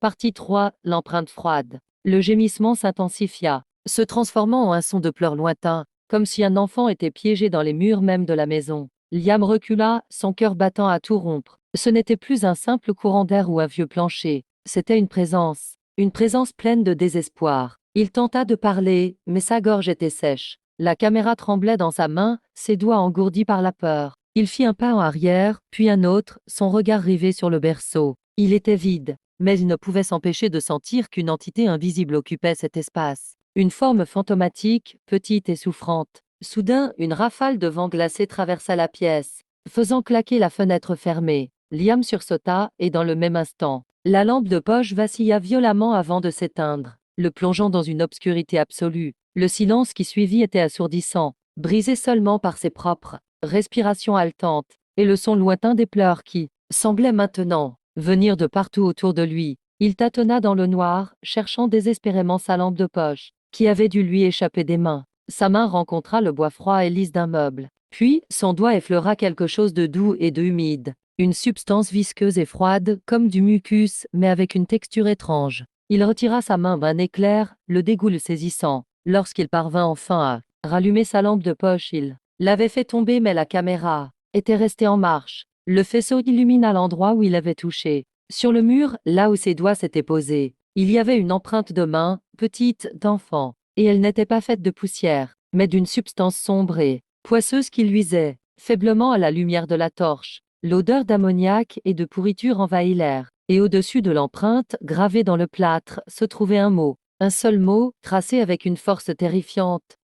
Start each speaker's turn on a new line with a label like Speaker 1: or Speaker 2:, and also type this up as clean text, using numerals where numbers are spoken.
Speaker 1: Partie 3, l'empreinte froide. Le gémissement s'intensifia, se transformant en un son de pleurs lointain, comme si un enfant était piégé dans les murs même de la maison. Liam recula, son cœur battant à tout rompre. Ce n'était plus un simple courant d'air ou un vieux plancher, c'était une présence pleine de désespoir. Il tenta de parler, mais sa gorge était sèche. La caméra tremblait dans sa main, ses doigts engourdis par la peur. Il fit un pas en arrière, puis un autre, son regard rivé sur le berceau. Il était vide, mais il ne pouvait s'empêcher de sentir qu'une entité invisible occupait cet espace. Une forme fantomatique, petite et souffrante. Soudain, une rafale de vent glacé traversa la pièce, faisant claquer la fenêtre fermée. Liam sursauta, et dans le même instant, la lampe de poche vacilla violemment avant de s'éteindre, le plongeant dans une obscurité absolue. Le silence qui suivit était assourdissant, brisé seulement par ses propres respirations haletantes, et le son lointain des pleurs qui semblaient maintenant venir de partout autour de lui. Il tâtonna dans le noir, cherchant désespérément sa lampe de poche, qui avait dû lui échapper des mains. Sa main rencontra le bois froid et lisse d'un meuble. Puis, son doigt effleura quelque chose de doux et de humide. Une substance visqueuse et froide, comme du mucus, mais avec une texture étrange. Il retira sa main d'un éclair, le dégoût le saisissant. Lorsqu'il parvint enfin à rallumer sa lampe de poche, il l'avait fait tomber, mais la caméra était restée en marche. Le faisceau illumina l'endroit où il avait touché. Sur le mur, là où ses doigts s'étaient posés, il y avait une empreinte de main, petite, d'enfant. Et elle n'était pas faite de poussière, mais d'une substance sombre et poisseuse qui luisait, faiblement à la lumière de la torche. L'odeur d'ammoniac et de pourriture envahit l'air, et au-dessus de l'empreinte, gravé dans le plâtre, se trouvait un mot. Un seul mot, tracé avec une force terrifiante.